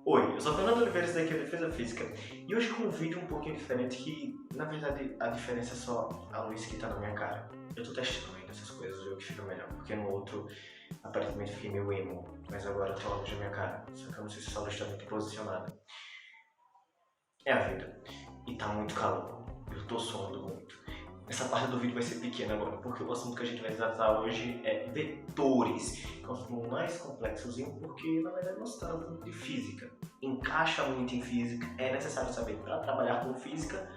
Oi, eu sou Fernando Oliveira, esse daqui é Defesa Física, e hoje com um vídeo um pouquinho diferente que, na verdade, a diferença é só a luz que tá na minha cara. Eu tô testando ainda essas coisas, o que fica melhor, porque no outro, aparentemente, fiquei meio emo, mas agora tá a luz na minha cara, só que eu não sei se essa luz tá muito posicionada. É a vida, e tá muito calor, eu tô suando muito. Essa parte do vídeo vai ser pequena agora, porque o assunto que a gente vai tratar hoje é vetores, que é um assunto mais complexozinho, porque na verdade não se trata tanto de física. Encaixa muito em física, é necessário saber para trabalhar com física,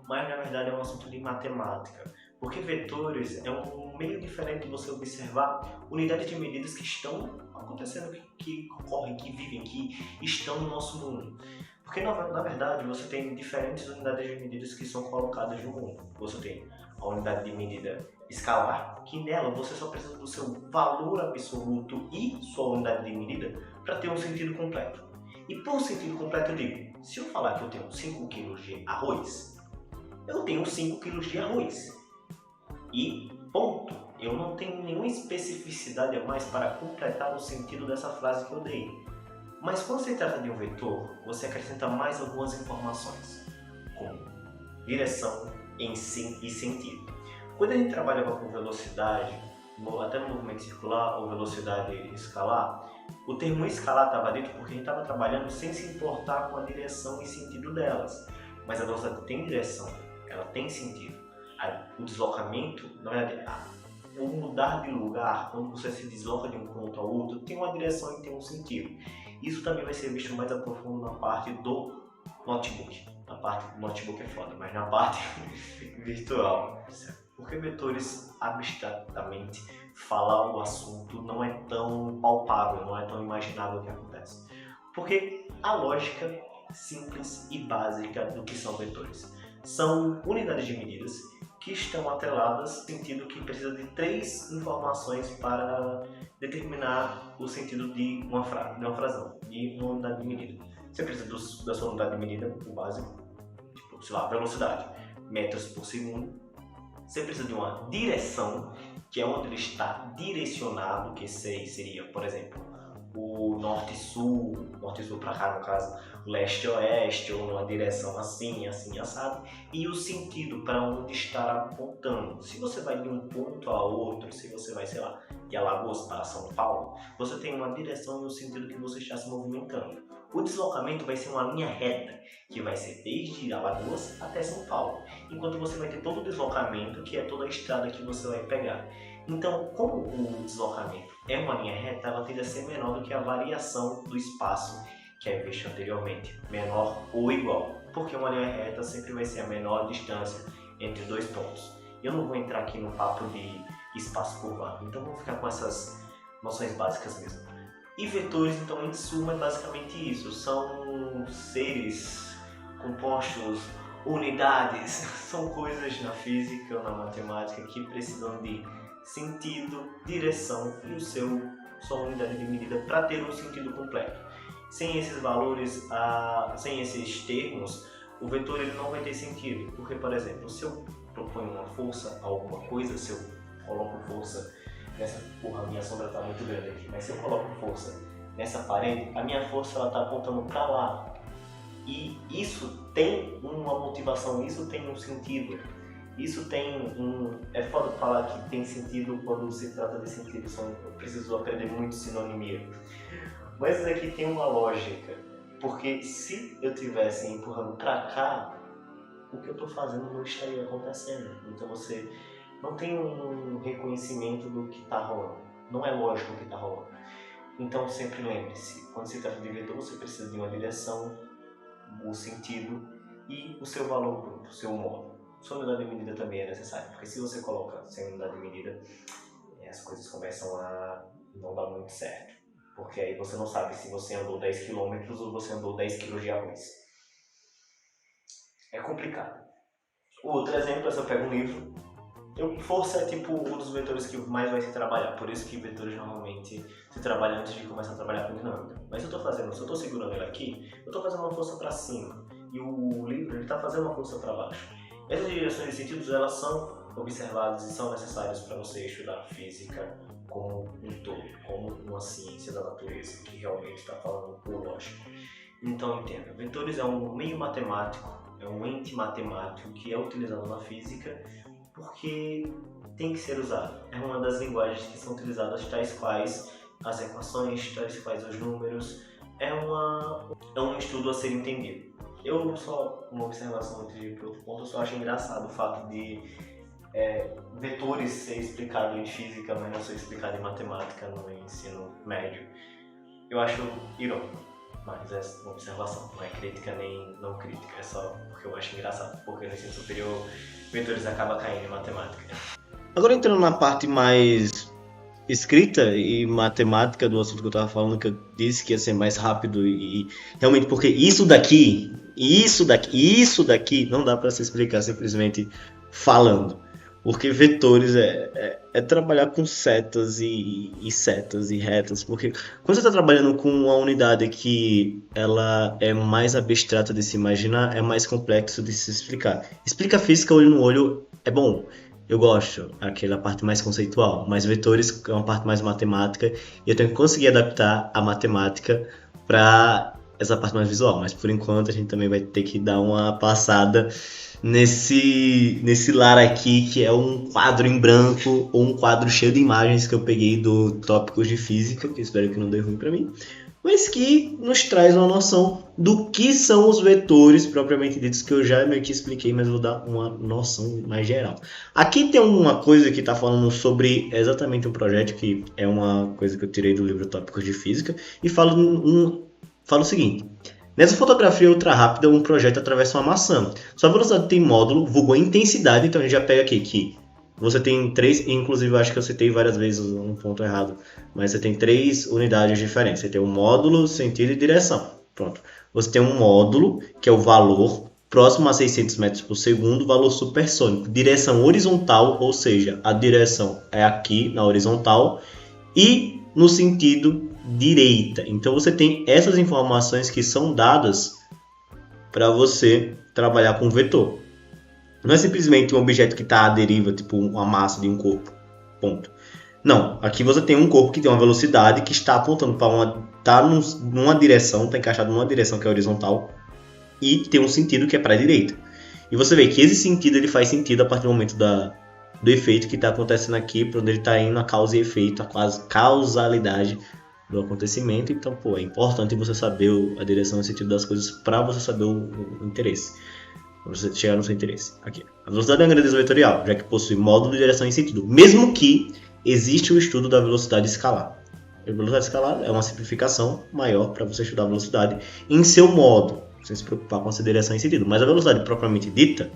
mas na verdade é um assunto de matemática. Porque vetores é um meio diferente de você observar unidades de medidas que estão acontecendo, que ocorrem, que vivem, que estão no nosso mundo. Porque na verdade você tem diferentes unidades de medidas que são colocadas no mundo. Você tem a unidade de medida escalar, que nela você só precisa do seu valor absoluto e sua unidade de medida para ter um sentido completo. E por sentido completo eu digo, se eu falar que eu tenho 5 kg de arroz, eu tenho 5 kg de arroz. E ponto. Eu não tenho nenhuma especificidade a mais para completar o sentido dessa frase que eu dei. Mas quando se trata de um vetor, você acrescenta mais algumas informações, como direção e sentido. Quando a gente trabalhava com velocidade, até no movimento circular ou velocidade escalar, o termo escalar estava dito porque a gente estava trabalhando sem se importar com a direção e sentido delas. Mas a velocidade tem direção, ela tem sentido. O deslocamento, na verdade, o mudar de lugar, quando você se desloca de um ponto ao outro, tem uma direção e tem um sentido. Isso também vai ser visto mais a profundo na parte do notebook. Na parte do notebook é foda, mas na parte virtual. Porque vetores, abstratamente, falar o assunto não é tão palpável, não é tão imaginável o que acontece. Porque a lógica simples e básica do que são vetores são unidades de medidas que estão atreladas no sentido que precisa de 3 informações para determinar o sentido de uma frasão, de uma unidade de medida. Você precisa da sua unidade de medida, o básico, tipo, sei lá, velocidade, metros por segundo. Você precisa de uma direção, que é onde ele está direcionado, que seria, por exemplo, o norte-sul para cá no caso, o leste-oeste, ou numa direção assim, assim, assado, e o sentido para onde estar apontando. Se você vai de um ponto a outro, se você vai, sei lá, de Alagoas para São Paulo, você tem uma direção e um sentido que você está se movimentando. O deslocamento vai ser uma linha reta, que vai ser desde Alagoas até São Paulo, enquanto você vai ter todo o deslocamento, que é toda a estrada que você vai pegar. Então, como o deslocamento é uma linha reta, ela tende a ser menor do que a variação do espaço que é visto anteriormente, menor ou igual, porque uma linha reta sempre vai ser a menor distância entre dois pontos. Eu não vou entrar aqui no papo de espaço curvado, então vamos ficar com essas noções básicas mesmo. E vetores, então, em suma, é basicamente isso, são seres compostos, unidades, são coisas na física ou na matemática que precisam de sentido, direção e sua unidade de medida para ter um sentido completo. Sem esses valores, sem esses termos, o vetor ele não vai ter sentido. Porque, por exemplo, se eu proponho uma força a alguma coisa, se eu coloco força nessa... Porra, a minha sombra está muito grande aqui, mas se eu coloco força nessa parede, a minha força está apontando para lá. E isso tem uma motivação, isso tem um sentido. Isso tem um... É foda falar que tem sentido quando se trata de sentido, eu preciso aprender muito sinonimia. Mas isso aqui tem uma lógica, porque se eu estivesse empurrando para cá, o que eu estou fazendo não estaria acontecendo. Então você não tem um reconhecimento do que está rolando. Não é lógico o que está rolando. Então sempre lembre-se, quando se trata de vetor, você precisa de uma direção, o sentido e o seu valor, o seu modo. Sua unidade de medida também é necessária, porque se você coloca sem unidade de medida, as coisas começam a não dar muito certo. Porque aí você não sabe se você andou 10 km ou você andou 10 kg de arroz. É complicado. O outro exemplo é se eu pego um livro. Força é tipo um dos vetores que mais vai se trabalhar, por isso que vetores normalmente se trabalham antes de começar a trabalhar com dinâmica. Mas se eu estou segurando ele aqui, eu estou fazendo uma força para cima e o livro está fazendo uma força para baixo. Essas direções de sentidos elas são observadas e são necessárias para você estudar física como um todo, como uma ciência da natureza que realmente está falando por lógica. Então entenda, vetores é um meio matemático, é um ente matemático que é utilizado na física porque tem que ser usado. É uma das linguagens que são utilizadas, tais quais as equações, tais quais os números. É um estudo a ser entendido. Uma observação antes de ir para outro ponto, eu só acho engraçado o fato de vetores ser explicado em física, mas não ser explicado em matemática no ensino médio. Eu acho irônico, mas é uma observação, não é crítica nem não crítica, é só porque eu acho engraçado, porque no ensino superior vetores acaba caindo em matemática. Agora entrando na parte mais escrita e matemática do assunto que eu tava falando, que eu disse que ia ser mais rápido e realmente porque isso daqui não dá para se explicar simplesmente falando. Porque vetores é trabalhar com setas e setas e retas. Porque quando você está trabalhando com uma unidade que ela é mais abstrata de se imaginar, é mais complexo de se explicar. Explica física olho no olho é bom. Eu gosto, aquela parte mais conceitual, mas vetores é uma parte mais matemática e eu tenho que conseguir adaptar a matemática para essa parte mais visual. Mas por enquanto a gente também vai ter que dar uma passada nesse lar aqui, que é um quadro em branco ou um quadro cheio de imagens que eu peguei do Tópicos de Física, que eu espero que não dê ruim para mim, mas que nos traz uma noção do que são os vetores propriamente ditos, que eu já meio que expliquei, mas vou dar uma noção mais geral. Aqui tem uma coisa que está falando sobre exatamente um projeto, que é uma coisa que eu tirei do livro Tópicos de Física, e fala o seguinte: nessa fotografia ultra rápida, um projeto atravessa uma maçã. Sua velocidade tem módulo, vulgo intensidade, então a gente já pega aqui que você tem 3, inclusive eu acho que eu citei várias vezes um ponto errado, mas você tem 3 unidades diferentes. Você tem o módulo, sentido e direção. Pronto. Você tem um módulo, que é o valor próximo a 600 metros por segundo, valor supersônico. Direção horizontal, ou seja, a direção é aqui na horizontal e no sentido direita. Então você tem essas informações que são dadas para você trabalhar com vetor. Não é simplesmente um objeto que está à deriva, tipo uma massa de um corpo. Ponto. Não, aqui você tem um corpo que tem uma velocidade que está apontando para numa direção, está encaixado numa direção que é horizontal e tem um sentido que é para a direita. E você vê que esse sentido ele faz sentido a partir do momento do efeito que está acontecendo aqui, para onde ele está indo, a causa e efeito, a causalidade do acontecimento. Então, é importante você saber a direção e o sentido das coisas para você saber o interesse. Para você chegar no seu interesse. Aqui. A velocidade é uma grandeza vetorial, já que possui módulo de direção e sentido. Mesmo que existe o estudo da velocidade escalar. A velocidade escalar é uma simplificação maior para você estudar a velocidade em seu modo, sem se preocupar com essa direção e sentido. Mas a velocidade propriamente dita,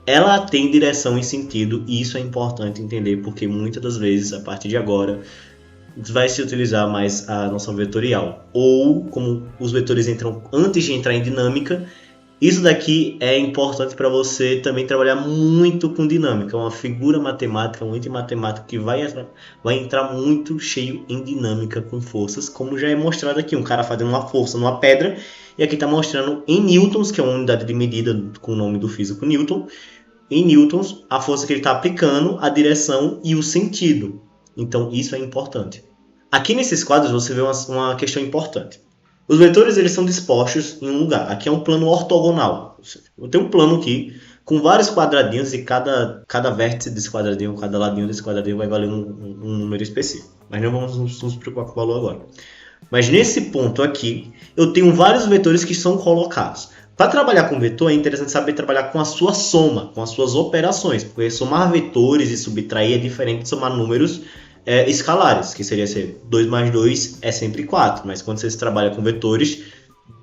ela tem direção e sentido, e isso é importante entender, porque muitas das vezes, a partir de agora, vai se utilizar mais a noção vetorial. Ou, como os vetores entram antes de entrar em dinâmica, isso daqui é importante para você também trabalhar muito com dinâmica. Uma figura matemática, um ente matemático que vai entrar muito cheio em dinâmica com forças, como já é mostrado aqui. Um cara fazendo uma força numa pedra, e aqui está mostrando em newtons, que é uma unidade de medida com o nome do físico Newton, em newtons, a força que ele está aplicando, a direção e o sentido. Então isso é importante. Aqui nesses quadros você vê uma questão importante. Os vetores eles são dispostos em um lugar. Aqui é um plano ortogonal. Eu tenho um plano aqui com vários quadradinhos e cada vértice desse quadradinho, cada ladinho desse quadradinho vai valer um número específico. Mas não vamos nos preocupar com o valor agora. Mas nesse ponto aqui, eu tenho vários vetores que são colocados. Para trabalhar com vetor é interessante saber trabalhar com a sua soma, com as suas operações. Porque somar vetores e subtrair é diferente de somar números escalares, que seria ser 2 mais 2 é sempre 4, mas quando você trabalha com vetores,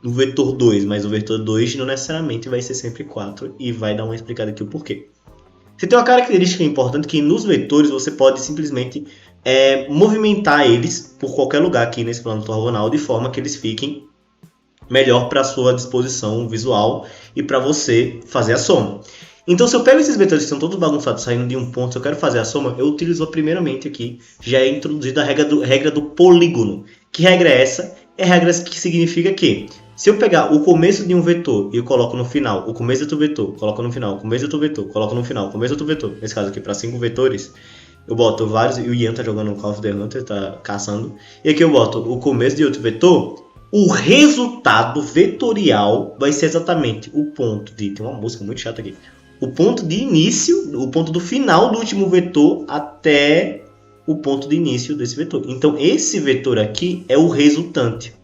o vetor 2 mais o vetor 2 não necessariamente vai ser sempre 4, e vai dar uma explicada aqui o porquê. Você tem uma característica importante que nos vetores você pode simplesmente movimentar eles por qualquer lugar aqui nesse plano ortogonal, de forma que eles fiquem melhor para a sua disposição visual e para você fazer a soma. Então, se eu pego esses vetores que estão todos bagunçados saindo de um ponto, se eu quero fazer a soma, eu utilizo primeiramente aqui, já é introduzida a regra do polígono. Que regra é essa? É a regra que significa que, se eu pegar o começo de um vetor e eu coloco no final, o começo de outro vetor, coloco no final, o começo de outro vetor, coloco no final, o começo de outro vetor, nesse caso aqui para 5 vetores, eu boto vários, e o Ian tá jogando Call of the Hunter, tá caçando, e aqui eu boto o começo de outro vetor, O resultado vetorial vai ser exatamente o ponto de... Tem uma música muito chata aqui. O ponto de início, o ponto do final do último vetor até o ponto de início desse vetor. Então, esse vetor aqui é o resultante.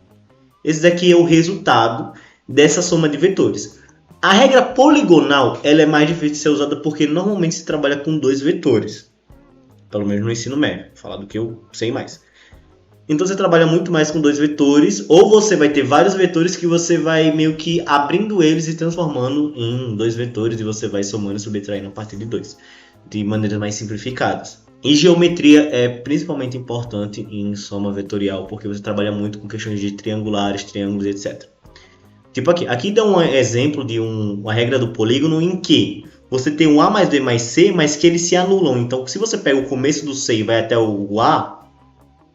Esse daqui é o resultado dessa soma de vetores. A regra poligonal ela é mais difícil de ser usada porque normalmente se trabalha com 2 vetores. Pelo menos no ensino médio. Vou falar do que eu sei mais. Então você trabalha muito mais com 2 vetores, ou você vai ter vários vetores que você vai meio que abrindo eles e transformando em 2 vetores e você vai somando e subtraindo a partir de 2, de maneiras mais simplificadas. E geometria é principalmente importante em soma vetorial, porque você trabalha muito com questões de triangulares, triângulos, etc. Tipo aqui dá um exemplo de uma regra do polígono em que você tem um A mais B mais C, mas que eles se anulam. Então, se você pega o começo do C e vai até o A,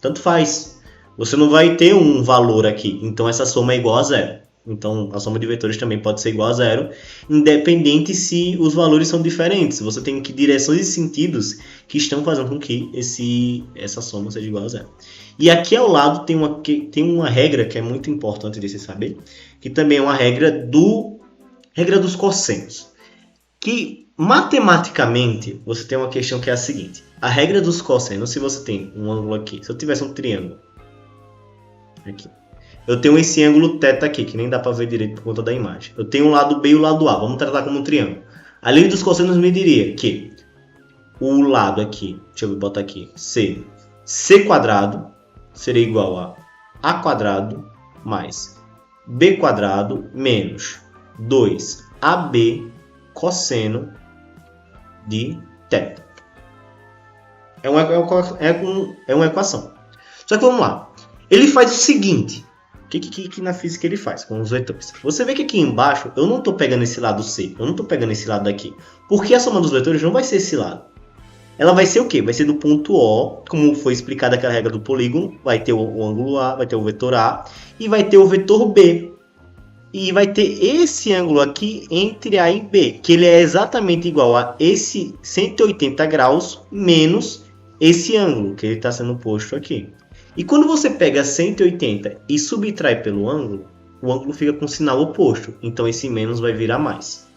tanto faz. Você não vai ter um valor aqui. Então, essa soma é igual a zero. Então, a soma de vetores também pode ser igual a zero, independente se os valores são diferentes. Você tem que direções e sentidos que estão fazendo com que essa soma seja igual a zero. E aqui ao lado tem uma regra que é muito importante de se saber, que também é uma regra dos cossenos. Que, matematicamente, você tem uma questão que é a seguinte. A regra dos cossenos, se você tem um ângulo aqui, se eu tivesse um triângulo, aqui, eu tenho esse ângulo θ aqui, que nem dá para ver direito por conta da imagem. Eu tenho o lado B e o lado A, vamos tratar como um triângulo. A lei dos cossenos me diria que o lado aqui, deixa eu botar aqui, C quadrado seria igual a quadrado mais B quadrado menos 2AB cosseno de θ. É uma equação. Só que vamos lá. Ele faz o seguinte. O que na física ele faz com os vetores? Você vê que aqui embaixo eu não estou pegando esse lado C. Eu não estou pegando esse lado daqui. Porque a soma dos vetores não vai ser esse lado. Ela vai ser o quê? Vai ser do ponto O, como foi explicada aquela regra do polígono. Vai ter o ângulo A, vai ter o vetor A. E vai ter o vetor B. E vai ter esse ângulo aqui entre A e B. Que ele é exatamente igual a esse 180 graus menos esse ângulo que ele está sendo posto aqui. E quando você pega 180 e subtrai pelo ângulo, o ângulo fica com sinal oposto. Então esse menos vai virar mais.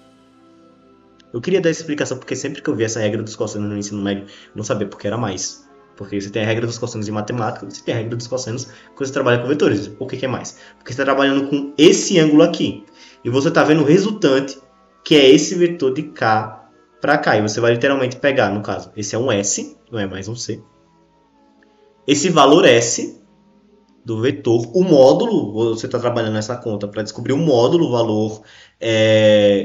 Eu queria dar essa explicação porque sempre que eu vi essa regra dos cossenos no ensino médio, eu não sabia porque era mais. Porque você tem a regra dos cossenos em matemática, você tem a regra dos cossenos quando você trabalha com vetores. Por que é mais? Porque você está trabalhando com esse ângulo aqui. E você está vendo o resultante, que é esse vetor de K para cá. E você vai literalmente pegar, no caso, esse é um S, não é mais um C. Esse valor S do vetor, o módulo, você está trabalhando nessa conta para descobrir o módulo, o valor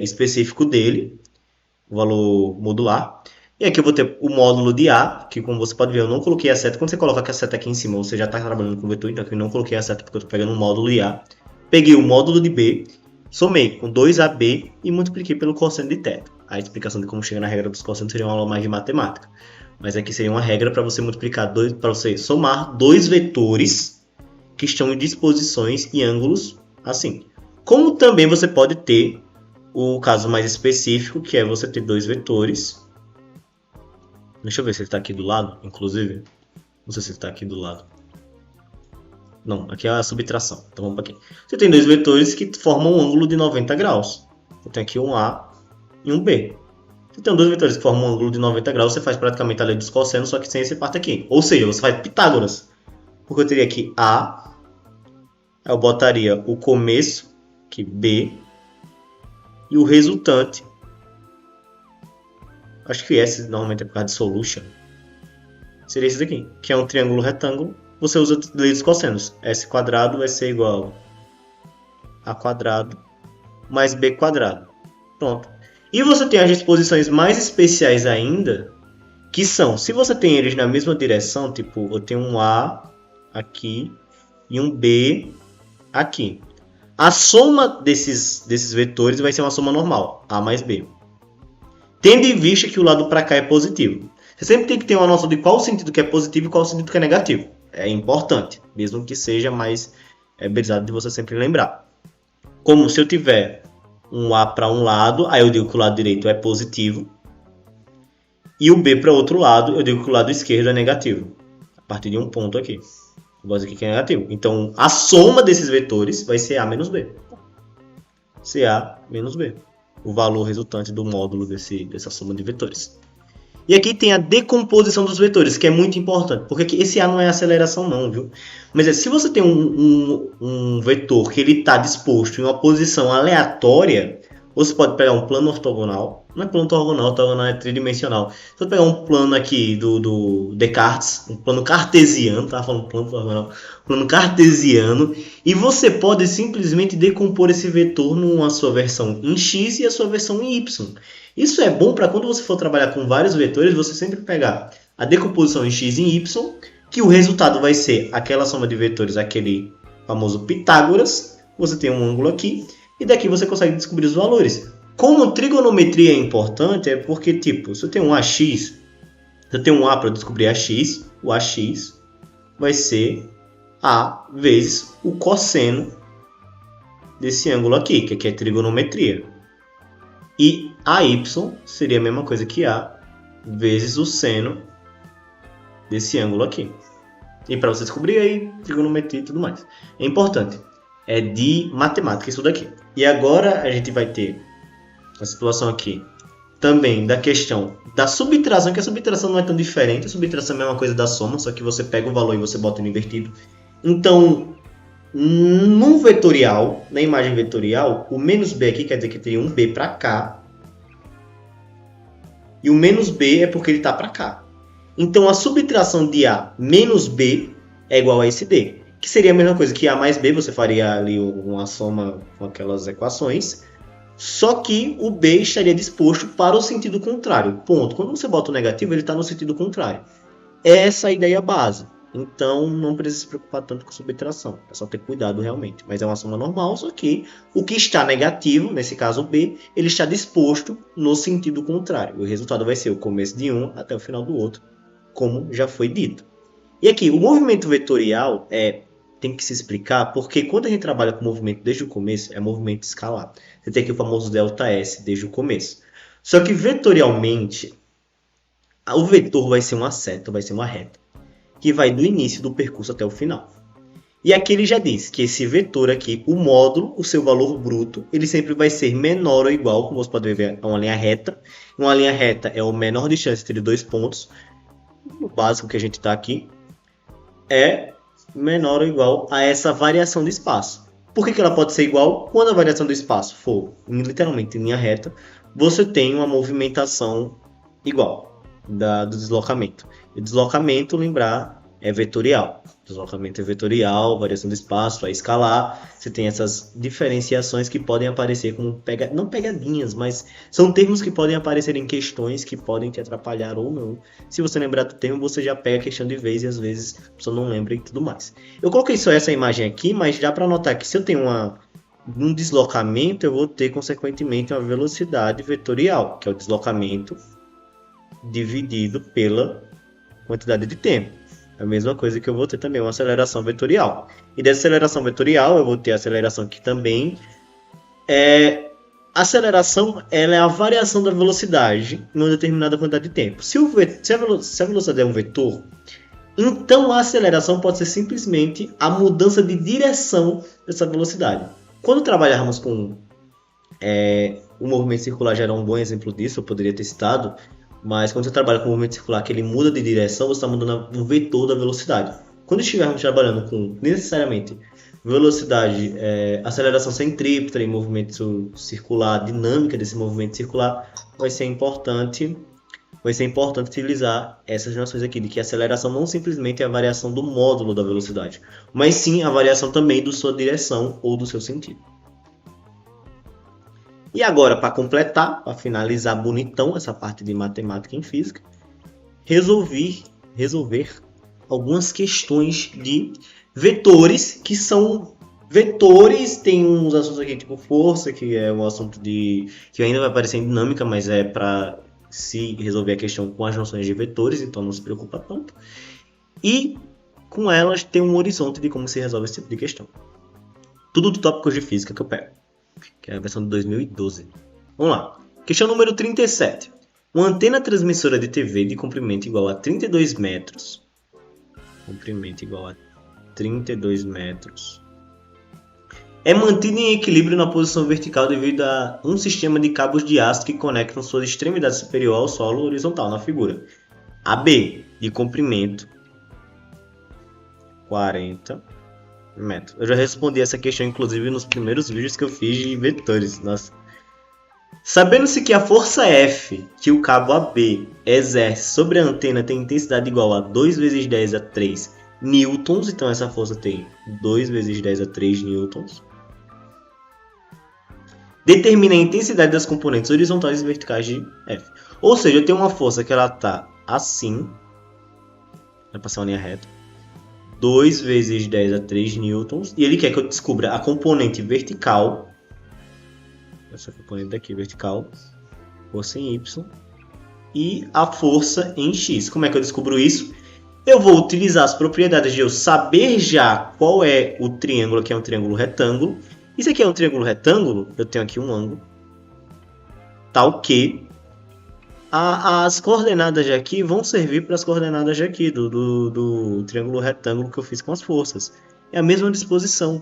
específico dele, o valor modular. E aqui eu vou ter o módulo de A, que como você pode ver, eu não coloquei a seta. Quando você coloca a seta aqui em cima, você já está trabalhando com o vetor, então aqui eu não coloquei a seta porque eu estou pegando o módulo de A. Peguei o módulo de B, somei com 2AB e multipliquei pelo cosseno de θ. A explicação de como chegar na regra dos cossenos seria uma aula mais de matemática. Mas aqui seria uma regra para você multiplicar para você somar 2 vetores que estão em disposições e ângulos assim. Como também você pode ter o caso mais específico, que é você ter 2 vetores. Deixa eu ver se ele está aqui do lado, inclusive. Não sei se ele está aqui do lado. Não, aqui é a subtração. Então vamos para aqui. Você tem 2 vetores que formam um ângulo de 90 graus. Eu tenho aqui um A e um B. Você tem 2 vetores que formam um ângulo de 90 graus, você faz praticamente a lei dos cossenos, só que sem essa parte aqui. Ou seja, você faz Pitágoras. Porque eu teria aqui A, eu botaria o começo, aqui B, e o resultante. Acho que S normalmente é por causa de solution. Seria esse daqui, que é um triângulo retângulo. Você usa a lei dos cossenos. S quadrado vai ser igual a quadrado mais B quadrado. Pronto. E você tem as disposições mais especiais ainda, que são, se você tem eles na mesma direção, tipo, eu tenho um A aqui e um B aqui. A soma desses vetores vai ser uma soma normal, A mais B. Tendo em vista que o lado para cá é positivo. Você sempre tem que ter uma noção de qual o sentido que é positivo e qual o sentido que é negativo. É importante, mesmo que seja mais brisado de você sempre lembrar. Como se eu tiver um A para um lado, aí eu digo que o lado direito é positivo. E o B para o outro lado, eu digo que o lado esquerdo é negativo. A partir de um ponto aqui. negócio aqui que é negativo. Então, a soma desses vetores vai ser A menos B. CA menos B. O valor resultante do módulo dessa soma de vetores. E aqui tem a decomposição dos vetores, que é muito importante. Porque aqui, esse A não é aceleração não, viu? Mas se você tem um vetor que ele está disposto em uma posição aleatória, você pode pegar um plano ortogonal. Não é plano ortogonal, ortogonal é tridimensional. Você pode pegar um plano aqui do Descartes, um plano cartesiano, tá falando plano ortogonal, plano cartesiano, e você pode simplesmente decompor esse vetor numa sua versão em x e a sua versão em y. Isso é bom para quando você for trabalhar com vários vetores, você sempre pegar a decomposição em x e em y, que o resultado vai ser aquela soma de vetores, aquele famoso Pitágoras. Você tem um ângulo aqui, e daqui você consegue descobrir os valores. Como trigonometria é importante, é porque, tipo, se eu tenho um AX, se eu tenho um A para descobrir AX, o AX vai ser A vezes o cosseno desse ângulo aqui, que aqui é trigonometria. E AY seria a mesma coisa que A vezes o seno desse ângulo aqui. E para você descobrir aí, trigonometria e tudo mais. É importante. É de matemática isso daqui. E agora a gente vai ter a situação aqui também da questão da subtração, que a subtração não é tão diferente. A subtração é a mesma coisa da soma, só que você pega o valor e você bota no invertido. Então, no vetorial, na imagem vetorial, o menos b aqui quer dizer que teria um b para cá. E o menos b é porque ele está para cá. Então, a subtração de a menos b é igual a esse d. Que seria a mesma coisa que a mais b, você faria ali uma soma com aquelas equações. Só que o b estaria disposto para o sentido contrário. Ponto. Quando você bota o negativo, ele está no sentido contrário. Essa é a ideia base. Então, não precisa se preocupar tanto com subtração. É só ter cuidado realmente. Mas é uma soma normal, só que o que está negativo, nesse caso o b, ele está disposto no sentido contrário. O resultado vai ser o começo de um até o final do outro, como já foi dito. E aqui, o movimento vetorial tem que se explicar, porque quando a gente trabalha com movimento desde o começo, é movimento escalar. Você tem aqui o famoso ΔS desde o começo. Só que vetorialmente, o vetor vai ser uma seta, vai ser uma reta, que vai do início do percurso até o final. E aqui ele já diz que esse vetor aqui, o módulo, o seu valor bruto, ele sempre vai ser menor ou igual, como você pode ver, a uma linha reta. Uma linha reta é a menor distância entre dois pontos. O básico que a gente está aqui é menor ou igual a essa variação de espaço. Por que ela pode ser igual? Quando a variação do espaço for literalmente em linha reta, você tem uma movimentação igual do deslocamento. E deslocamento, lembrar, é vetorial. Deslocamento é vetorial, variação do espaço é escalar. Você tem essas diferenciações que podem aparecer como não pegadinhas, mas são termos que podem aparecer em questões que podem te atrapalhar ou não. Se você lembrar do termo, você já pega a questão de vez e às vezes a pessoa não lembra e tudo mais. Eu coloquei só essa imagem aqui, mas dá para notar que se eu tenho um deslocamento, eu vou ter consequentemente uma velocidade vetorial, que é o deslocamento dividido pela quantidade de tempo. A mesma coisa que eu vou ter também uma aceleração vetorial. E dessa aceleração vetorial eu vou ter a aceleração que também a aceleração ela é a variação da velocidade em uma determinada quantidade de tempo. Se a velocidade é um vetor, então a aceleração pode ser simplesmente a mudança de direção dessa velocidade. Quando trabalharmos com o movimento circular, já era um bom exemplo disso, eu poderia ter citado. Mas quando você trabalha com o movimento circular, que ele muda de direção, você está mudando o vetor da velocidade. Quando estivermos trabalhando com, necessariamente, velocidade, aceleração centrípeta e movimento circular, dinâmica desse movimento circular, vai ser importante utilizar essas noções aqui, de que a aceleração não simplesmente é a variação do módulo da velocidade, mas sim a variação também da sua direção ou do seu sentido. E agora, para completar, para finalizar bonitão essa parte de matemática em física, resolver algumas questões de vetores, que são vetores, tem uns assuntos aqui tipo força, que é um assunto que ainda vai aparecer em dinâmica, mas é para se resolver a questão com as noções de vetores, então não se preocupa tanto. E com elas tem um horizonte de como se resolve esse tipo de questão. Tudo do tópicos de física que eu pego, que é a versão de 2012. Vamos lá. Questão número 37. Uma antena transmissora de TV de comprimento igual a 32 metros. Comprimento igual a 32 metros. É mantido em equilíbrio na posição vertical devido a um sistema de cabos de aço que conectam suas extremidades superior ao solo horizontal na figura. AB, de comprimento, 40 metros. Eu já respondi essa questão, inclusive, nos primeiros vídeos que eu fiz de vetores. Nossa. Sabendo-se que a força F que o cabo AB exerce sobre a antena tem intensidade igual a 2 vezes 10 a 3 newtons, então essa força tem 2 vezes 10 a 3 newtons. Determina a intensidade das componentes horizontais e verticais de F. Ou seja, eu tenho uma força que ela está assim, vai passar uma linha reta, 2 vezes 10 a 3 newtons, e ele quer que eu descubra a componente vertical, essa componente daqui, vertical, força em Y, e a força em X. Como é que eu descubro isso? Eu vou utilizar as propriedades de eu saber já qual é o triângulo, que é um triângulo retângulo. Isso aqui é um triângulo retângulo, eu tenho aqui um ângulo, tal que as coordenadas de aqui vão servir para as coordenadas de aqui, do triângulo retângulo que eu fiz com as forças. É a mesma disposição.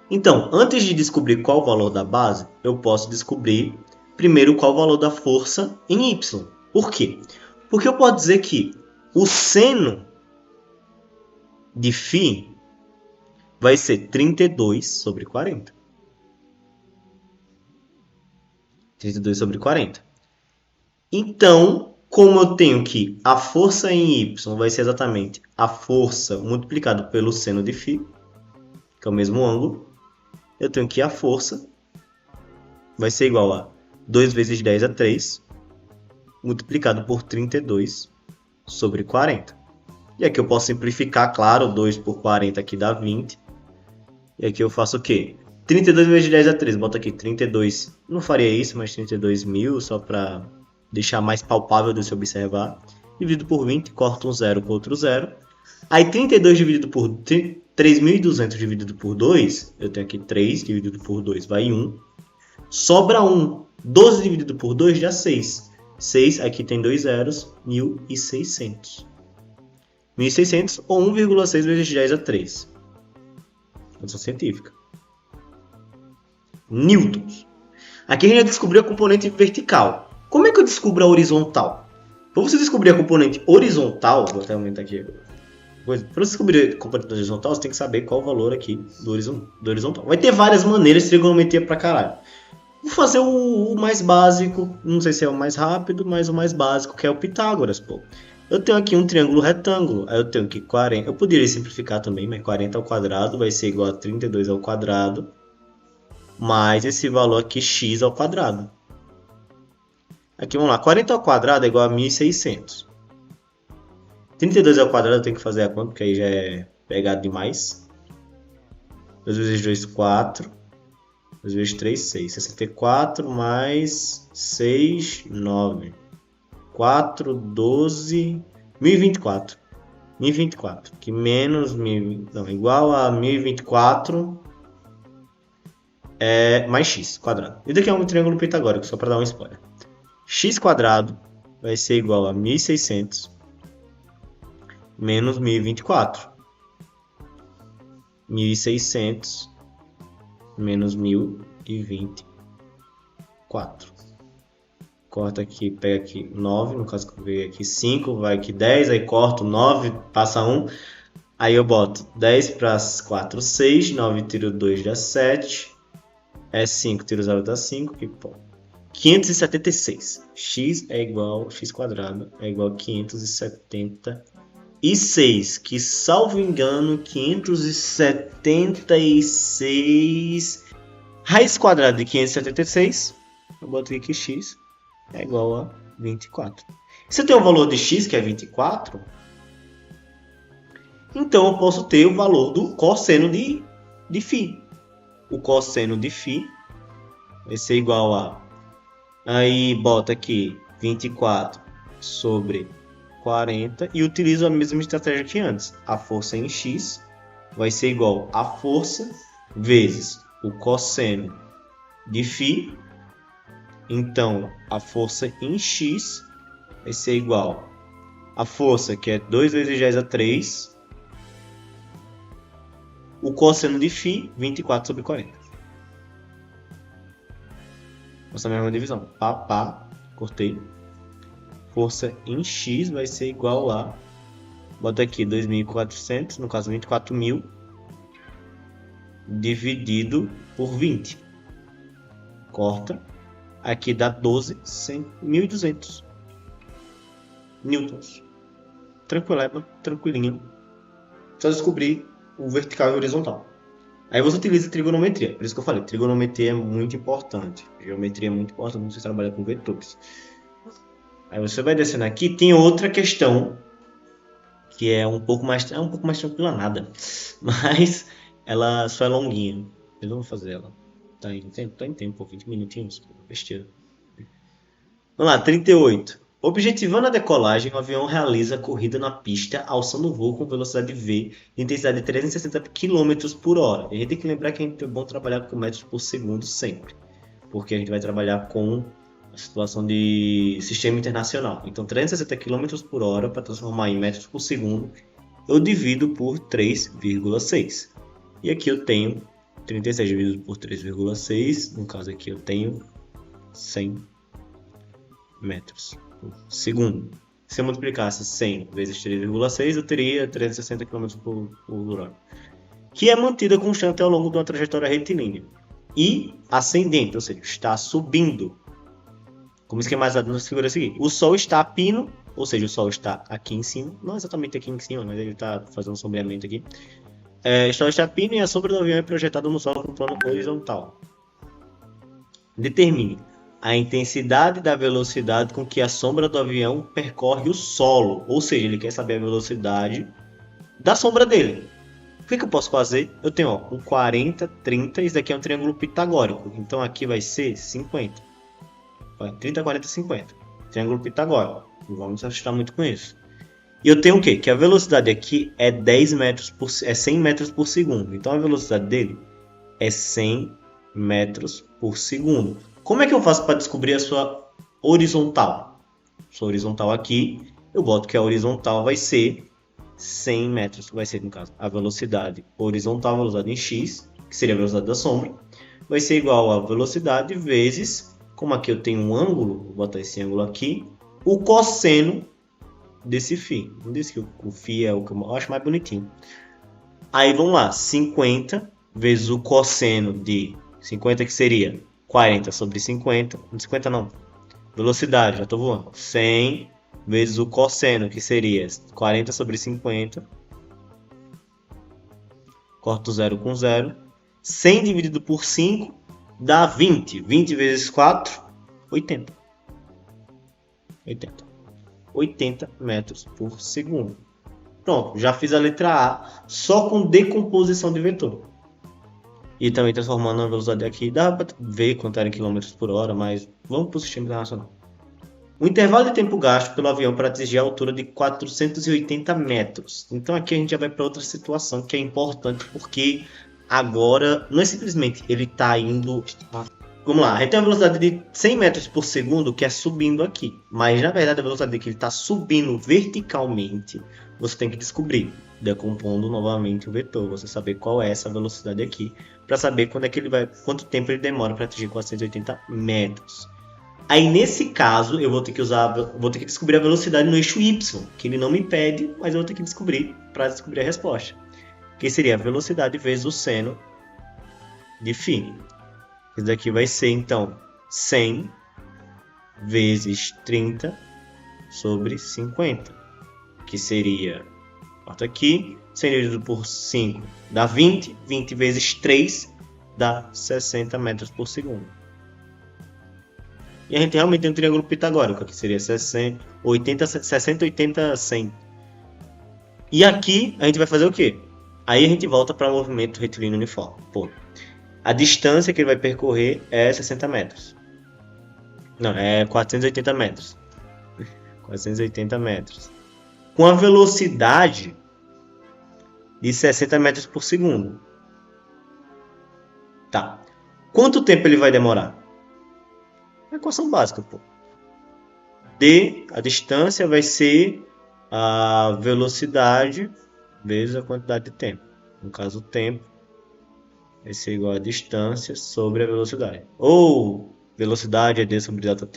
Então, antes de descobrir qual o valor da base, eu posso descobrir primeiro qual o valor da força em Y. Por quê? Porque eu posso dizer que o seno de φ vai ser 32 sobre 40. 32 sobre 40. Então, como eu tenho que a força em Y vai ser exatamente a força multiplicado pelo seno de φ, que é o mesmo ângulo, eu tenho que a força vai ser igual a 2 vezes 10 a 3 multiplicado por 32 sobre 40. E aqui eu posso simplificar, claro, 2 por 40 aqui dá 20. E aqui eu faço o quê? 32 vezes 10 a 3, boto aqui 32, não faria isso, mas 32 mil, só para deixar mais palpável de se observar. Dividido por 20, corto um zero com outro zero. Aí 32 dividido por 3.200 dividido por 2, eu tenho aqui 3 dividido por 2, vai 1. Sobra 1. 12 dividido por 2 dá 6. 6, aqui tem 2 zeros, 1.600. 1.600 ou 1,6 vezes 10 a 3. Função científica. Newtons. Aqui a gente já descobriu a componente vertical. Como é que eu descubro a horizontal? Para você descobrir a componente horizontal, vou até aumentar aqui. Para você descobrir a componente horizontal, você tem que saber qual o valor aqui do horizontal. Vai ter várias maneiras de trigonometria pra caralho. Vou fazer o mais básico, não sei se é o mais rápido, mas o mais básico, que é o Pitágoras, pô. Eu tenho aqui um triângulo retângulo, aí eu tenho que 40, eu poderia simplificar também, mas 40 ao quadrado vai ser igual a 32 ao quadrado, mais esse valor aqui, x ao quadrado. Aqui, vamos lá, 40 ao quadrado é igual a 1.600. 32 ao quadrado eu tenho que fazer a conta, porque aí já é pegado demais. 2 vezes 2, 4. 2 vezes 3, 6. 64 mais 6, 9. 4, 12, 1024. 1024, que menos 1000, não, igual a 1024 é mais x quadrado. E daqui é um triângulo pitagórico, só para dar um spoiler. X quadrado vai ser igual a 1600 menos 1024. 1600 menos 1024. Corta aqui, pega aqui 9, no caso que eu veio aqui 5, vai aqui 10, aí corto 9, passa 1. Aí eu boto 10 para 4, 6, 9 tiro 2 dá 7, é 5, tiro 0 dá 5, e pô. 576. X é igual, x quadrado é igual a 576, que salvo engano, 576, raiz quadrada de 576, eu boto aqui que x é igual a 24. Se eu tenho o valor de x, que é 24, então eu posso ter o valor do cosseno de φ. O cosseno de φ vai ser igual a... Aí bota aqui 24 sobre 40 e utilizo a mesma estratégia que antes. A força em x vai ser igual a força vezes o cosseno de φ. Então, a força em x vai ser igual a força, que é 2 vezes 10 a 3, O cosseno de φ, 24 sobre 40. Essa mesma divisão. Pá, cortei. Força em x vai ser igual a... Bota aqui 2.400, no caso 24.000, dividido por 20. Corta. Aqui dá 1.200 newtons. Tranquilinho. Só descobrir o vertical e o horizontal. Aí você utiliza trigonometria. Por isso que eu falei, trigonometria é muito importante. Geometria é muito importante quando você trabalha com vetores. Aí você vai descendo aqui. Tem outra questão que é um pouco mais tranquila, nada. Mas ela só é longuinha. Eu não vou fazer ela. Tá em tempo, 20 minutinhos. Besteira. Vamos lá, 38. Objetivando a decolagem, o avião realiza corrida na pista, alçando o voo com velocidade V de intensidade de 360 km por hora. E a gente tem que lembrar que é bom trabalhar com metros por segundo sempre, porque a gente vai trabalhar com a situação de sistema internacional. Então, 360 km por hora, para transformar em metros por segundo, eu divido por 3,6. E aqui eu tenho 36 dividido por 3,6, no caso aqui eu tenho 100 metros por segundo. Se eu multiplicasse 100 vezes 3,6, eu teria 360 km por hora, que é mantida constante ao longo de uma trajetória retilínea e ascendente, ou seja, está subindo. Como esquematizado na figura a seguir. O Sol está a pino, ou seja, o Sol está aqui em cima, não exatamente aqui em cima, mas ele está fazendo um sombreamento aqui. O Sol está a pino e a sombra do avião é projetada no Sol com plano horizontal. Determine a intensidade da velocidade com que a sombra do avião percorre o solo. Ou seja, ele quer saber a velocidade da sombra dele. O que eu posso fazer? Eu tenho um 40, 30, isso daqui é um triângulo pitagórico. Então aqui vai ser 50. 30, 40, 50. Triângulo pitagórico. Não vamos se assustar muito com isso. E eu tenho o quê? Que a velocidade aqui é 100 metros por segundo. Então a velocidade dele é 100 metros por segundo. Como é que eu faço para descobrir a sua horizontal? Sua horizontal aqui, eu boto que a horizontal vai ser 100 metros, vai ser no caso a velocidade horizontal, a velocidade em x, que seria a velocidade da sombra, vai ser igual a velocidade vezes, como aqui eu tenho um ângulo, vou botar esse ângulo aqui, o cosseno desse φ. Não disse que o φ é o que eu acho mais bonitinho. Aí vamos lá, 50 vezes o cosseno de 50, que seria 40 sobre 50, 50 não, velocidade, já estou voando, 100 vezes o cosseno, que seria 40 sobre 50, corto 0 com 0, 100 dividido por 5 dá 20, 20 vezes 4, 80. 80 metros por segundo. Pronto, já fiz a letra A só com decomposição de vetor. E também transformando a velocidade aqui, dá para ver quanto era em quilômetros por hora, mas vamos para o sistema internacional. O intervalo de tempo gasto pelo avião para atingir a altura de 480 metros. Então aqui a gente já vai para outra situação que é importante, porque agora não é simplesmente ele está indo... Vamos lá, a gente tem uma velocidade de 100 metros por segundo que é subindo aqui. Mas na verdade a velocidade que ele está subindo verticalmente, você tem que descobrir, decompondo novamente o vetor, você saber qual é essa velocidade aqui, para saber quando é que ele vai, quanto tempo ele demora para atingir 480 metros. Aí nesse caso eu vou ter que descobrir a velocidade no eixo y, que ele não me pede, mas eu vou ter que descobrir para descobrir a resposta, que seria a velocidade vezes o seno de φ. Isso daqui vai ser então 100 vezes 30 sobre 50, que seria, bota aqui, 100 dividido por 5 dá 20, 20 vezes 3 dá 60 metros por segundo. E a gente realmente tem um triângulo pitagórico, que seria 60, 80, 100. E aqui a gente vai fazer o quê? Aí a gente volta para o movimento retilíneo uniforme. Pô, a distância que ele vai percorrer é 60 metros. Não, é 480 metros. 480 metros. Com a velocidade de 60 metros por segundo. Tá. Quanto tempo ele vai demorar? É equação básica, pô. A distância vai ser a velocidade vezes a quantidade de tempo. No caso, o tempo vai ser igual a distância sobre a velocidade. Ou velocidade é d sobre ΔT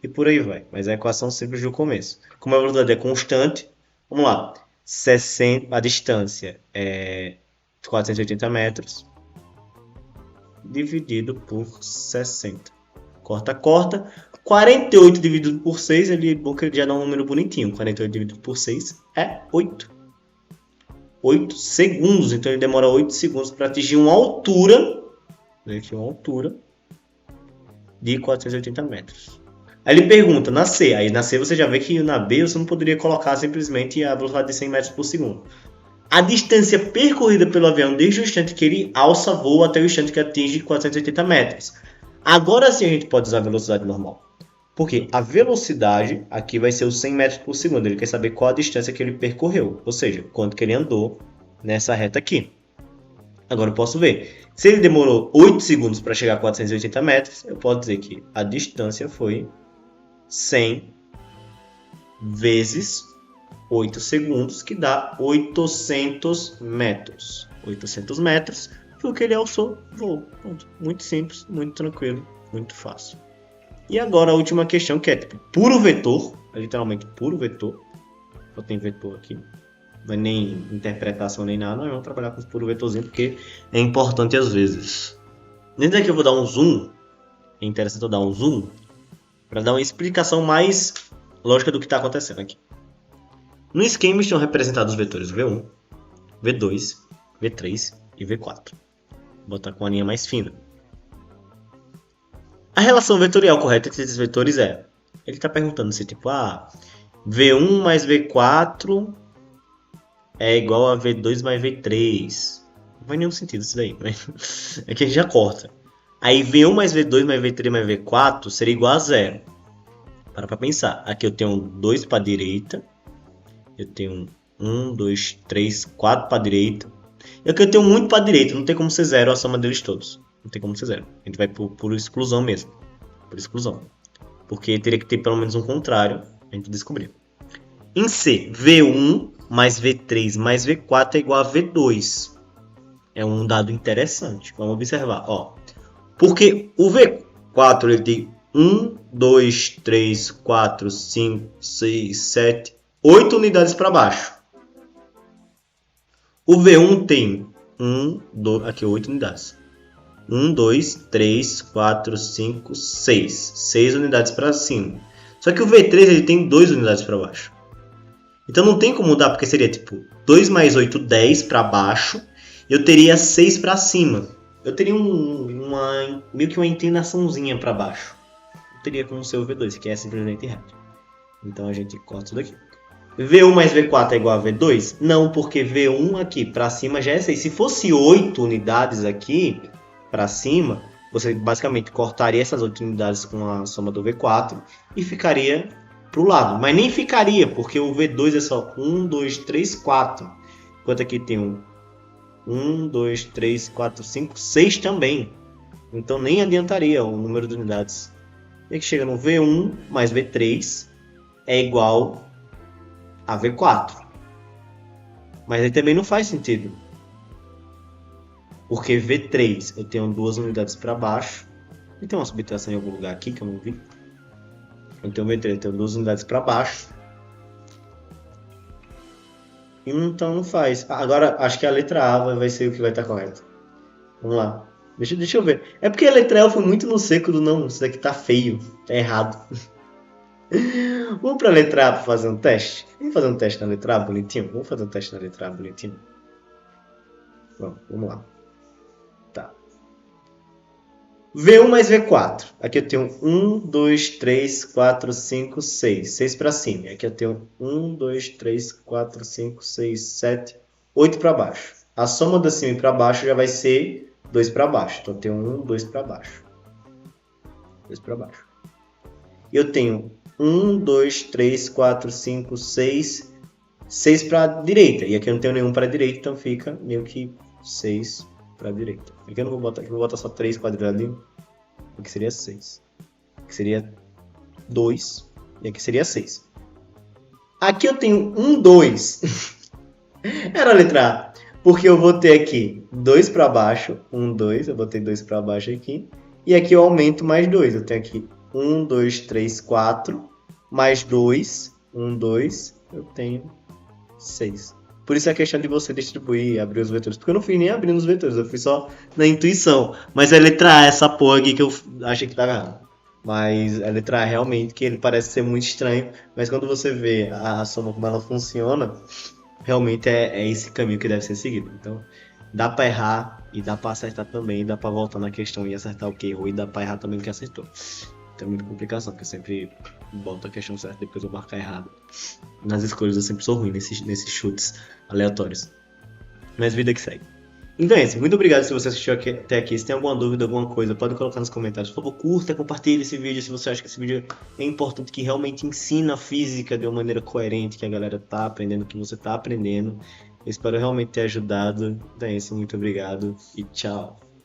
e por aí vai. Mas é a equação simples do começo. Como a velocidade é constante, vamos lá. 60, a distância é 480 metros dividido por 60. Corta, corta. 48 dividido por 6, ele já dá um número bonitinho. 48 dividido por 6 é 8. 8 segundos, então ele demora 8 segundos para atingir uma altura de 480 metros. Aí ele pergunta, na C, aí na C você já vê que na B você não poderia colocar simplesmente a velocidade de 100 metros por segundo. A distância percorrida pelo avião desde o instante que ele alça voo até o instante que atinge 480 metros. Agora sim a gente pode usar a velocidade normal. Porque a velocidade aqui vai ser os 100 metros por segundo. Ele quer saber qual a distância que ele percorreu. Ou seja, quanto que ele andou nessa reta aqui. Agora eu posso ver. Se ele demorou 8 segundos para chegar a 480 metros, eu posso dizer que a distância foi 100 vezes 8 segundos, que dá 800 metros. 800 metros foi o que ele alçou voo. Muito simples, muito tranquilo, muito fácil. E agora a última questão, que é tipo puro vetor, literalmente puro vetor. Só tem vetor aqui. Não é nem interpretação nem nada, nós vamos trabalhar com puro vetorzinho porque é importante às vezes. Nesse daqui eu vou dar um zoom, é interessante eu dar um zoom, para dar uma explicação mais lógica do que está acontecendo aqui. No esquema estão representados os vetores V1, V2, V3 e V4. Vou botar com a linha mais fina. A relação vetorial correta entre esses vetores é... Ele está perguntando se tipo, V1 mais V4 é igual a V2 mais V3. Não faz nenhum sentido isso daí, mas é que a gente já corta. Aí V1 mais V2 mais V3 mais V4 seria igual a zero. Para pensar. Aqui eu tenho 2 para a direita. Eu tenho 1, 2, 3, 4 para a direita. E aqui eu tenho muito para a direita. Não tem como ser zero a soma deles todos. Não tem como ser zero. A gente vai por exclusão mesmo. Por exclusão. Porque teria que ter pelo menos um contrário. A gente descobriu. Em C, V1 mais V3 mais V4 é igual a V2. É um dado interessante. Vamos observar. Porque o V4 ele tem 1, 2, 3, 4, 5, 6, 7, 8 unidades para baixo. O V1 tem 8 unidades. 1, 2, 3, 4, 5, 6. 6 unidades para cima. Só que o V3 ele tem 2 unidades para baixo. Então não tem como mudar, porque seria tipo 2 mais 8, 10 para baixo. Eu teria 6 para cima. Eu teria meio que uma inclinaçãozinha para baixo. Não teria como ser o V2, que é simplesmente reto. Então a gente corta isso daqui. V1 mais V4 é igual a V2? Não, porque V1 aqui para cima já é 6. Se fosse 8 unidades aqui para cima, você basicamente cortaria essas 8 unidades com a soma do V4 e ficaria para o lado. Mas nem ficaria, porque o V2 é só 1, 2, 3, 4. Enquanto aqui tem 1, 2, 3, 4, 5, 6 também. Então nem adiantaria o número de unidades. E aqui chega no V1 mais V3 é igual a V4. Mas aí também não faz sentido. Porque V3 eu tenho 2 unidades para baixo. E tem uma subtração em algum lugar aqui que eu não vi. Então V3 eu tenho 2 unidades para baixo. Então não faz. Agora acho que a letra A vai ser o que vai estar correto. Vamos lá. Deixa eu ver. É porque a letra E foi muito no seco do não. Isso daqui tá feio. Tá errado. Vamos para a letra A para fazer um teste? Vamos fazer um teste na letra A bonitinho? Vamos fazer um teste na letra A bonitinho? Vamos lá. Tá. V1 mais V4. Aqui eu tenho 1, 2, 3, 4, 5, 6. 6 para cima. Aqui eu tenho 1, 2, 3, 4, 5, 6, 7, 8 para baixo. A soma da cima e para baixo já vai ser 2 para baixo. Então eu tenho 1, 2 para baixo. 2 para baixo. E eu tenho 1, 2, 3, 4, 5, 6. 6 para a direita. E aqui eu não tenho nenhum para a direita, então fica meio que 6 para a direita. Aqui eu não vou botar, aqui eu vou botar só 3 quadradinhos. Aqui seria 6. Aqui seria 2. E aqui seria 6. Aqui eu tenho 1, 2. Era a letra A. Porque eu vou ter aqui 2 para baixo, 1, 2, eu botei 2 para baixo aqui. E aqui eu aumento mais 2. Eu tenho aqui 1, 2, 3, 4, mais 2, 1, 2, eu tenho 6. Por isso é a questão de você distribuir, abrir os vetores. Porque eu não fui nem abrindo os vetores, eu fui só na intuição. Mas a letra A, essa porra aqui que eu achei que tava errado. Mas a letra A realmente, que ele parece ser muito estranho. Mas quando você vê a soma como ela funciona, realmente é esse caminho que deve ser seguido. Então, dá pra errar e dá pra acertar também. Dá pra voltar na questão e acertar o que errou. E dá pra errar também o que acertou. Tem muita complicação, porque eu sempre boto a questão certa e depois eu marcar errado. Nas escolhas eu sempre sou ruim nesses chutes aleatórios. Mas vida que segue. Então é isso. Muito obrigado se você assistiu até aqui. Se tem alguma dúvida, alguma coisa, pode colocar nos comentários. Por favor, curta, compartilhe esse vídeo se você acha que esse vídeo é importante, que realmente ensina a física de uma maneira coerente, que a galera tá aprendendo, que você tá aprendendo. Eu espero realmente ter ajudado. Então é isso. Muito obrigado e tchau.